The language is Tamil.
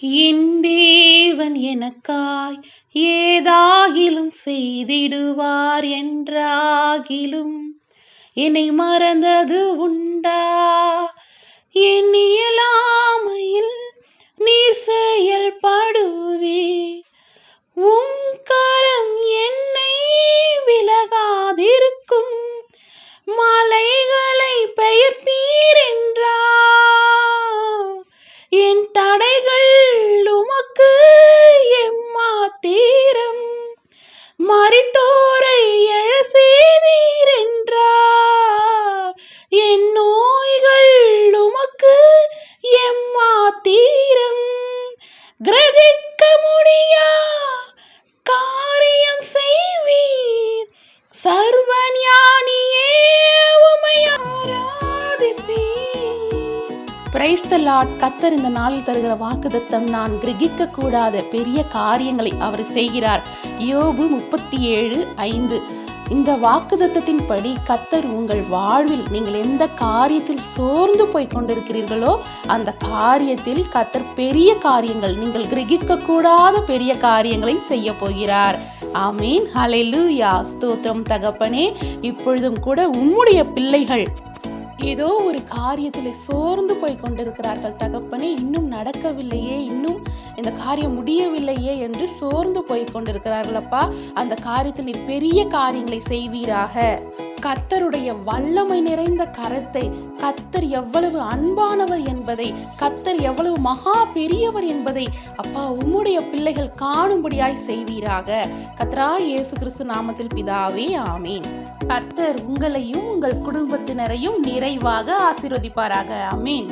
என் தேவன் எனக்காய் ஏதாகிலும் செய்திடுவார் என்றாகிலும் என்னை மறந்தது உண்டா? என் இயலாமையில் நீர் செயல்படுவே, உம் கரம் என்னை விலகாதிருக்கும். மலைகளை பெயர்ப்பீர் என்றார், என் தடைகள் உமக்கு எம்மாத்திரம். மரித்தோரை எழ செய்தீர் என்றார், என் நோய்கள் உமக்கு எம்மாத்திரம். கிரகிக்க முடியா காரியம் செய்வீர், சர்வஞானியே உம்மை ஆராதிப்பேன். Praise the Lord. கர்த்தர் இந்த நாளில் தருகிற வாக்குத்தத்தம், நான் கிரகிக்க கூடாத பெரிய காரியங்களை அவர் செய்கிறார். யோபு 37:5. இந்த வாக்குத்தத்தத்தின்படி கர்த்தர் உங்கள் வாழ்வில் நீங்கள் எந்த காரியத்தில் சோர்ந்து போய் கொண்டிருக்கிறீர்களோ அந்த காரியத்தில் கர்த்தர் பெரிய காரியங்கள், நீங்கள் கிரகிக்க கூடாத பெரிய காரியங்களை செய்ய போகிறார். ஆமீன். ஹல்லேலூயா. ஸ்தோத்திரம் தகப்பனே. இப்பொழுதும் கூட உம்முடைய பிள்ளைகள் ஏதோ ஒரு காரியத்தில் சோர்ந்து போய் கொண்டிருக்கிறார்கள் தகப்பனே. இன்னும் நடக்கவில்லையே, இன்னும் இந்த காரியம் முடியவில்லையே என்று சோர்ந்து போய் கொண்டிருக்கிறார்கள் அப்பா. அந்த காரியத்தில் நீ பெரிய காரியங்களை செய்வீராக. கர்த்தருடைய வல்லமை நிறைந்த கரத்தை, கர்த்தர் எவ்வளவு அன்பானவர் என்பதை, கர்த்தர் எவ்வளவு மகா பெரியவர் என்பதை அப்பா உம்முடைய பிள்ளைகள் காணும்படியாய் செய்வீராக. கர்த்தராகிய இயேசு கிறிஸ்து நாமத்தில் பிதாவே, ஆமீன். கர்த்தர் உங்களையும் உங்கள் குடும்பத்தினரையும் நிறைவாக ஆசீர்வதிப்பாராக. ஆமீன்.